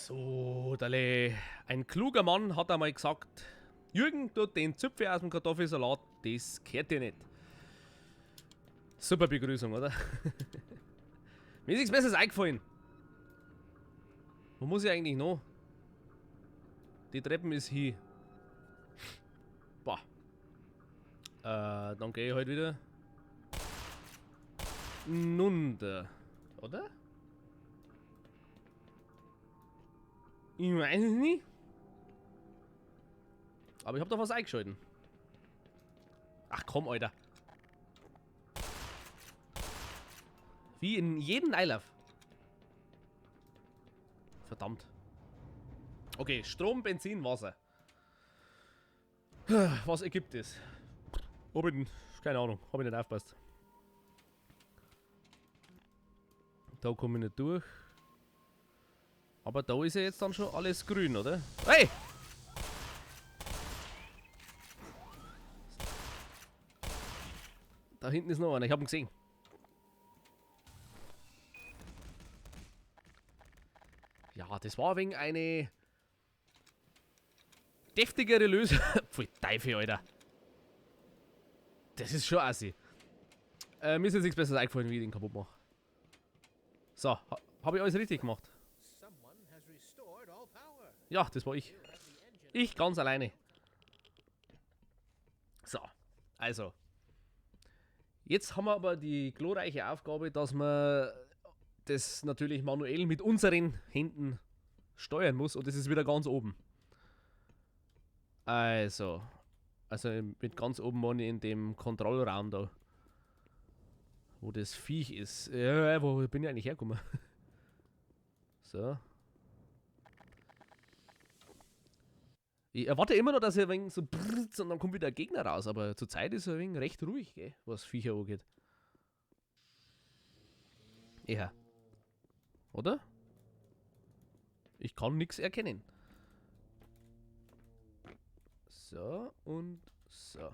So, Dale. Ein kluger Mann hat einmal gesagt, Jürgen, du den Zöpfe aus dem Kartoffelsalat, das gehört dir nicht. Super Begrüßung, oder? Mir ist nichts Besseres eingefallen. Wo muss ich eigentlich noch? Die Treppen ist hier. Boah. Dann gehe ich halt wieder. Nunter. Oder? Ich weiß es nicht. Aber ich hab doch was eingeschalten. Ach komm, Alter. Wie in jedem Eilauf. Verdammt. Okay, Strom, Benzin, Wasser. Was ergibt es? Ob ich, keine Ahnung, hab ich nicht aufgepasst. Da komme ich nicht durch. Aber da ist ja jetzt dann schon alles grün, oder? Hey! Da hinten ist noch einer, ich hab ihn gesehen. Ja, das war wegen eine deftigere Lösung. Pfui, Teufel, Alter. Das ist schon assi. Mir ist jetzt nichts Besseres eingefallen, wie ich den kaputt mache. So, habe ich alles richtig gemacht? Ja, das war ich. Ich ganz alleine. So, also. Jetzt haben wir aber die glorreiche Aufgabe, dass man das natürlich manuell mit unseren Händen steuern muss und das ist wieder ganz oben. Also mit ganz oben meine ich in dem Kontrollraum da. Wo das Viech ist. Ja, wo bin ich eigentlich hergekommen? So. Ich erwarte immer noch, dass er ein wenig so brrrt und dann kommt wieder ein Gegner raus, aber zurzeit ist er ein wenig recht ruhig, gell, was Viecher angeht. Ja. Oder? Ich kann nichts erkennen. So und so.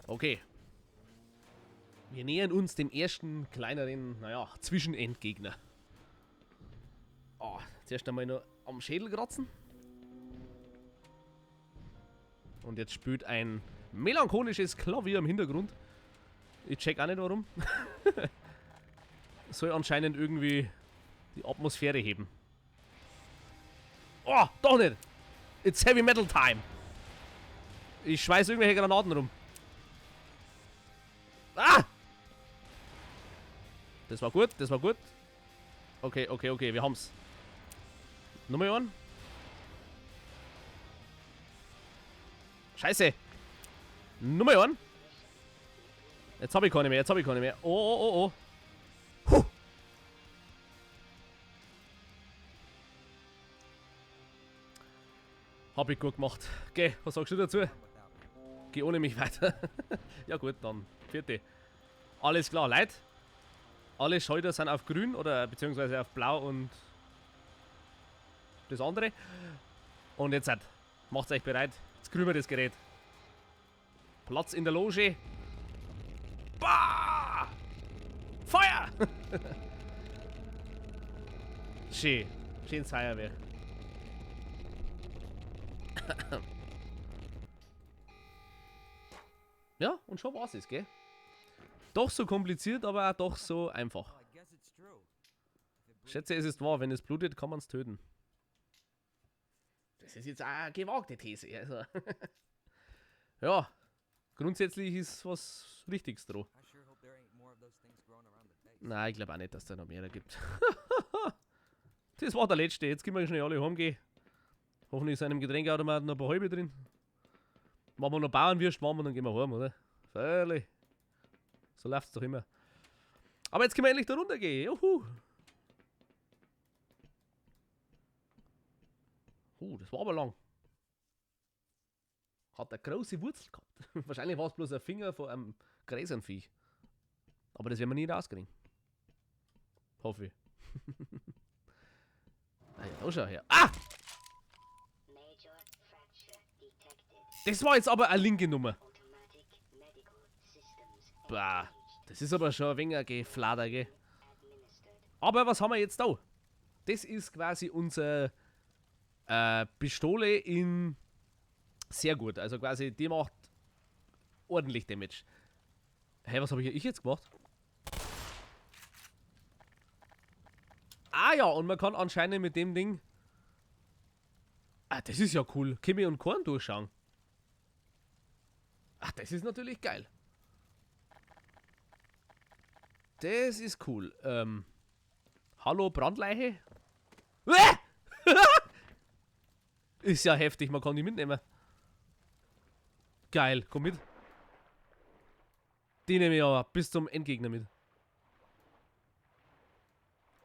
Okay. Wir nähern uns dem ersten kleineren, naja, Zwischenendgegner. Oh, zuerst einmal nur am Schädel kratzen. Und jetzt spielt ein melancholisches Klavier im Hintergrund. Ich check auch nicht warum. Soll anscheinend irgendwie die Atmosphäre heben. Oh, doch nicht! It's Heavy Metal Time! Ich schweiß irgendwelche Granaten rum. Ah! Das war gut, das war gut. Okay, okay, okay, wir haben's. Nummer einen. Scheiße! Nummer einen. Jetzt hab ich keine mehr, jetzt hab ich keine mehr. Oh, oh, oh, oh. Puh. Hab ich gut gemacht. Geh, was sagst du dazu? Geh ohne mich weiter. Ja gut, dann. Vierte. Alles klar, Leute. Alle Schalter sind auf grün oder beziehungsweise auf blau und das andere. Und jetzt macht's euch bereit. Jetzt kriegen wir das Gerät. Platz in der Loge. Bah! Feuer! Schön. Schönes Feuerwerk. Ja, und schon war's es, gell? Doch so kompliziert, aber auch doch so einfach. Schätze, es ist wahr, wenn es blutet, kann man es töten. Das ist jetzt eine gewagte These, also. Ja, grundsätzlich ist was Richtiges dran. Nein, ich glaube auch nicht, dass es da noch mehr gibt. Das war der letzte, jetzt können wir schnell alle heimgehen. Hoffentlich ist in einem Getränkeautomaten noch ein paar halbe drin. Machen wir noch Bauernwürst, machen wir, dann gehen wir heim, oder? Völlig. So läuft's doch immer. Aber jetzt können wir endlich da runtergehen. Juhu. Das war aber lang. Hat eine große Wurzel gehabt. Wahrscheinlich war es bloß ein Finger von einem Gräsernviech. Aber das werden wir nie rauskriegen. Hoffe ich. Ah ja, da schau her. Ah! Das war jetzt aber eine linke Nummer. Das ist aber schon ein wenig ein Geflader, gell? Aber was haben wir jetzt da? Das ist quasi unsere Pistole in sehr gut. Also quasi, die macht ordentlich Damage. Hey, was habe ich jetzt gemacht? Ah ja, und man kann anscheinend mit dem Ding... Ah, das ist ja cool. Kimi und Korn durchschauen. Ach, das ist natürlich geil. Das ist cool. Hallo, Brandleiche? Ist ja heftig, man kann die mitnehmen. Geil, komm mit. Die nehme ich aber bis zum Endgegner mit.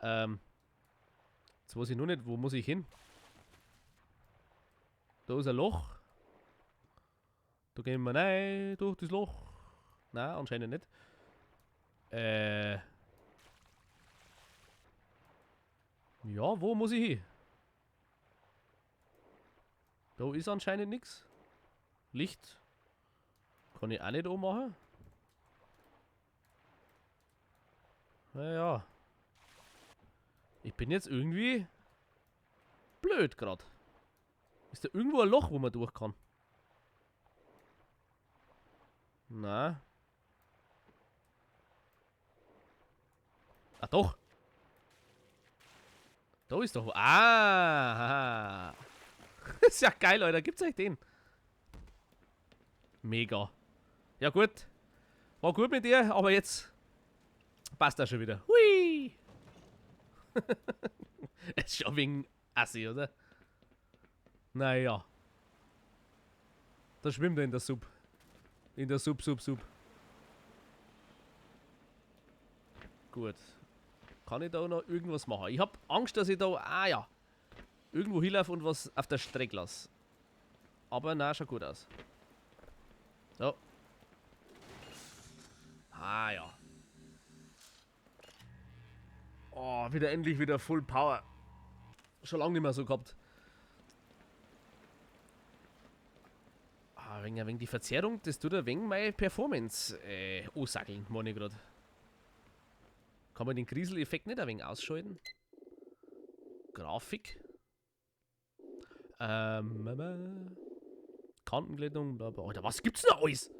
Jetzt weiß ich noch nicht, wo muss ich hin? Da ist ein Loch. Da gehen wir rein durch das Loch. Nein, anscheinend nicht. Ja, wo muss ich hin? Da ist anscheinend nichts. Licht. Kann ich auch nicht anmachen. Naja. Ich bin jetzt irgendwie blöd gerade. Ist da irgendwo ein Loch, wo man durch kann? Na. Ah, doch. Da ist doch... Ah. Ist ja geil, Alter. Gibt's euch den? Mega. Ja gut. War gut mit dir, aber jetzt passt das schon wieder. Hui. Ist schon wegen Assi, oder? Naja. Da schwimmt er in der Sub. In der Sub. Gut. Kann ich da noch irgendwas machen? Ich hab Angst, dass ich da... Ah ja. Irgendwo hinlaufe und was auf der Strecke lasse. Aber na, schaut gut aus. So. Ah ja. Oh, endlich wieder Full Power. Schon lange nicht mehr so gehabt. Ah, wegen die Verzerrung, das tut ein wenig meine Performance ansackeln, meine ich gerade. Kann man den Griesel-Effekt nicht ein wenig ausschalten? Grafik. Kantenglättung, bla bla. Alter, was gibt's denn da alles?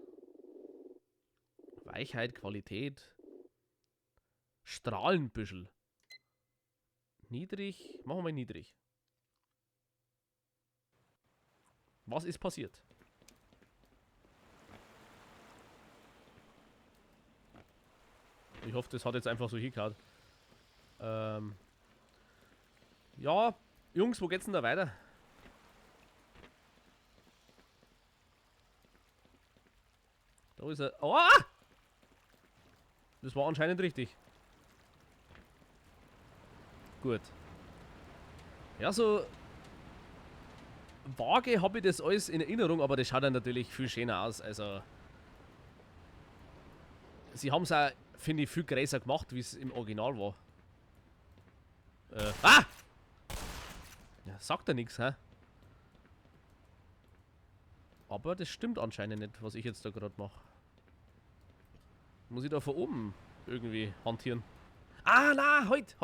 Weichheit, Qualität. Strahlenbüschel. Niedrig. Machen wir mal niedrig. Was ist passiert? Ich hoffe, das hat jetzt einfach so hingehauen. Ja, Jungs, wo geht's denn da weiter? Da ist er. Oh! Das war anscheinend richtig. Gut. Ja, so vage habe ich das alles in Erinnerung, aber das schaut dann natürlich viel schöner aus. Also, sie haben es auch, finde ich, viel größer gemacht, wie es im Original war. Ah! Ja, sagt er nichts, hä? Aber das stimmt anscheinend nicht, was ich jetzt da gerade mache. Muss ich da von oben irgendwie hantieren? Ah, na, halt!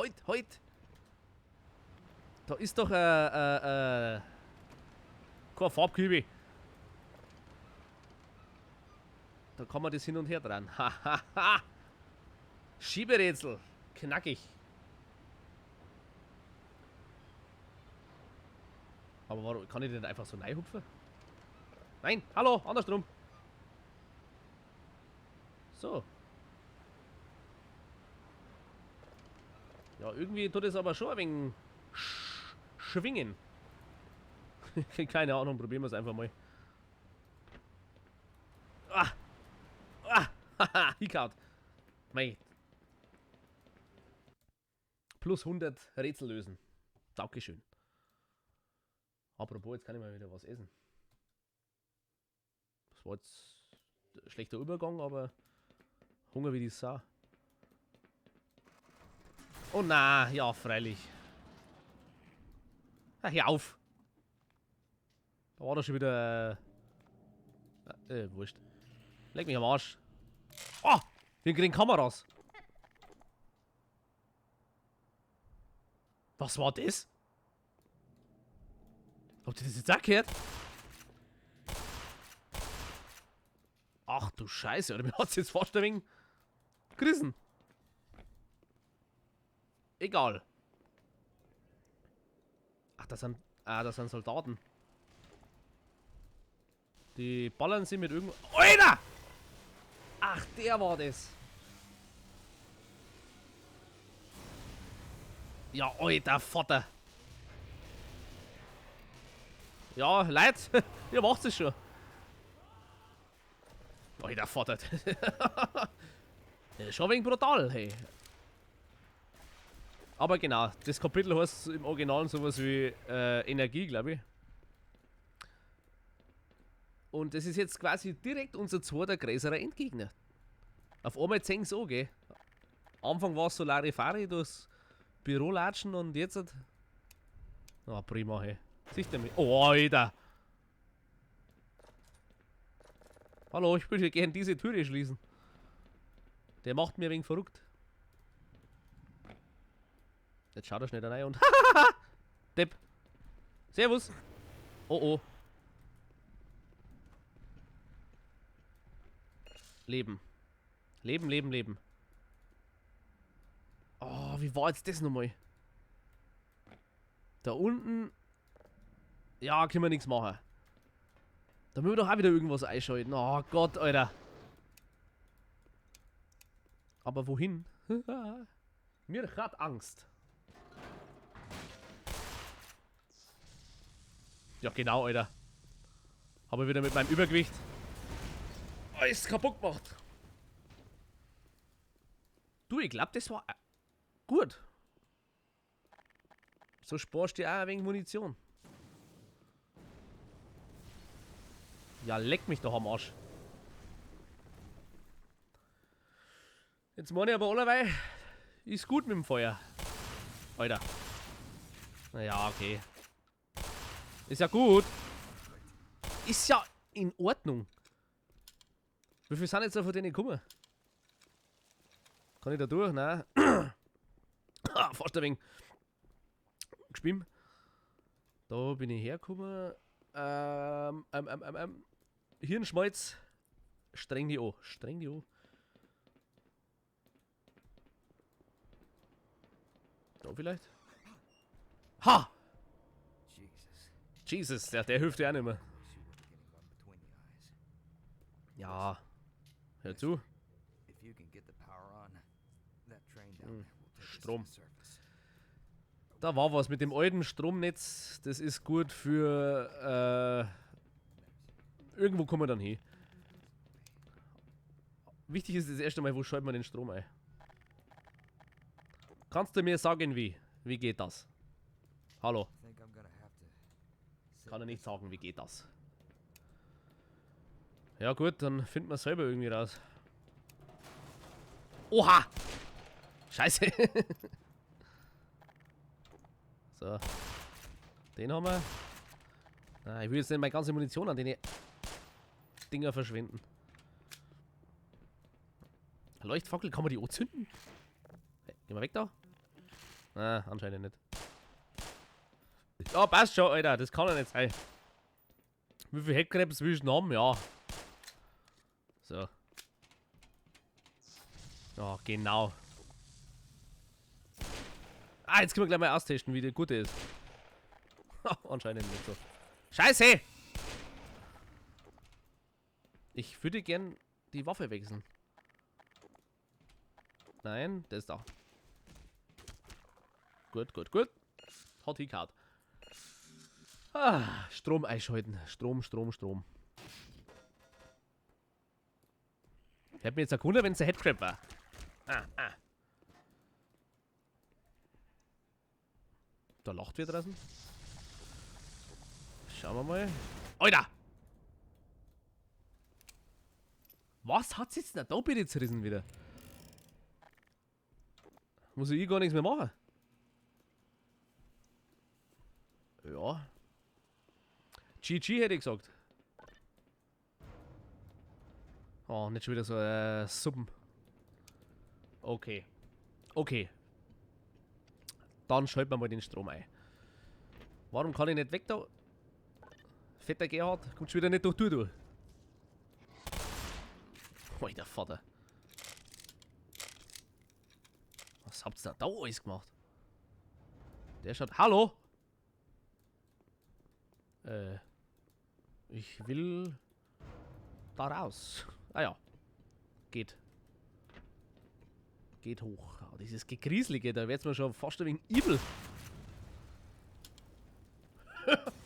Da ist doch kein Farbkübel. Da kann man das hin und her drehen. Hahaha! Schieberätsel. Knackig. Aber warum kann ich denn einfach so reinhupfen? Nein, hallo, andersrum. So. Ja, irgendwie tut es aber schon ein wenig schwingen. Keine Ahnung, probieren wir es einfach mal. Ah! Ah! Haha, hingehauen. Mei. Plus 100 Rätsel lösen. Dankeschön. Apropos, jetzt kann ich mal wieder was essen. Das war jetzt ein schlechter Übergang, aber Hunger wie die Sau. Oh na, ja, freilich. Ach, hör auf. Da war doch schon wieder... wurscht. Leg mich am Arsch. Oh! Wir kriegen Kameras. Was war das? Habt ihr das jetzt auch gehört? Ach du Scheiße, oder mir hat's jetzt fast ein wenig gerissen. Egal. Ach, das sind Soldaten. Die ballern sie mit irgendwo. Alter! Ach, der war das. Ja, alter Vater. Ja, Leute, ihr macht es schon. Alter Vater. Das ist schon ein wenig brutal, hey. Aber genau, das Kapitel heißt im Original sowas wie Energie, glaube ich. Und das ist jetzt quasi direkt unser zweiter größerer Endgegner. Auf einmal 10 so, gell? Am Anfang war es so Larifari durchs Büro latschen und jetzt. Ah, prima, hey. Siehst du mich? Oh, Alter! Hallo, ich würde gerne diese Türe schließen. Der macht mir ein wenig verrückt. Jetzt schaut er schnell da rein und. Depp! Servus! Oh oh. Leben. Leben, leben, leben. Oh, wie war jetzt das nochmal? Da unten. Ja, können wir nichts machen. Da müssen wir doch auch wieder irgendwas einschalten. Oh Gott, Alter. Aber wohin? Mir hat Angst. Ja, genau, Alter. Habe ich wieder mit meinem Übergewicht alles kaputt gemacht. Du, ich glaube, das war gut. So sparst du auch ein wenig Munition. Ja, leck mich doch am Arsch. Jetzt meine ich aber allerweil, ist gut mit dem Feuer. Alter. Naja, okay. Ist ja gut. Ist ja in Ordnung. Wie viel sind jetzt da von denen gekommen? Kann ich da durch? Nein. Fast ein wenig gespielt. Da bin ich hergekommen. Hirnschmalz. Streng die an. Streng die an. Da vielleicht? Ha! Jesus, der hilft dir auch nicht mehr. Ja. Hör zu. Strom. Da war was mit dem alten Stromnetz. Das ist gut für... irgendwo kommen wir dann hin. Wichtig ist das erste Mal, wo schalten wir den Strom ein? Kannst du mir sagen, wie? Wie geht das? Hallo? Kann er nicht sagen, wie geht das? Ja gut, dann finden wir es selber irgendwie raus. Oha! Scheiße! So. Den haben wir. Ah, ich will jetzt nicht meine ganze Munition an den Dinger verschwenden. Leuchtfackel, kann man die anzünden? Hey, geh mal weg da. Ah, anscheinend nicht. Ja, passt schon, Alter. Das kann ja nicht sein. Wie viel Heckkrebs willst du denn haben? Ja. So. Ja, genau. Ah, jetzt können wir gleich mal austesten, wie der gute ist. Anscheinend nicht so. Scheiße! Ich würde gern die Waffe wechseln. Nein, der ist da. Gut, gut, gut. Hat hingehauen. Ah, Strom einschalten. Strom, Strom, Strom. Hätte mir jetzt erkundet, wenn es der Headcrab war. Ah. Da lacht wer draußen. Schauen wir mal. Alter! Was hat's jetzt denn da bitte zerrissen wieder? Muss ich gar nichts mehr machen? Ja. GG hätte ich gesagt. Oh, nicht schon wieder so Suppen. Okay. Okay. Dann schalten wir mal den Strom ein. Warum kann ich nicht weg da? Fetter Gerhard, kommt schon wieder nicht durch die Tür durch. Alter Vater. Was habt ihr da alles gemacht? Der schaut... Hallo? Ich will... da raus. Ah ja. Geht. Geht hoch. Oh, dieses Gegrieselige, da wird's mir schon fast ein wenig übel.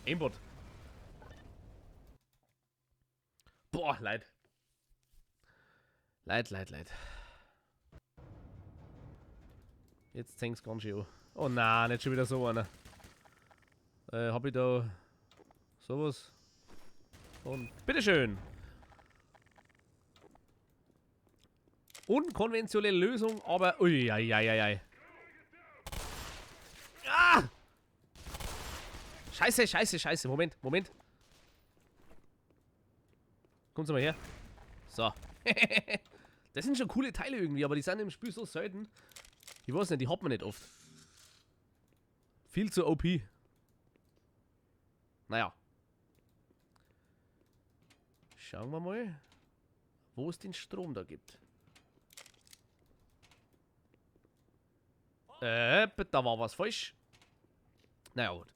Aimbot. Boah, leid. Leid. Jetzt fängt's ganz schön an. Oh nein, nicht schon wieder so einer. Hab ich da sowas? Und bitteschön. Unkonventionelle Lösung, aber ui, ai. Ah! Scheiße. Moment. Kommt mal her. So. Das sind schon coole Teile irgendwie, aber die sind im Spiel so selten. Ich weiß nicht, die hat man nicht oft. Viel zu OP. Naja. Schauen wir mal, wo es den Strom da gibt. Da war was falsch. Naja, gut.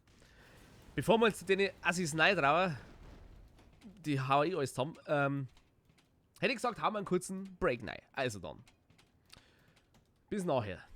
Bevor wir jetzt den Assis reintrauen, die hau ich alles zusammen, hätte ich gesagt, haben wir einen kurzen Break rein. Also dann. Bis nachher.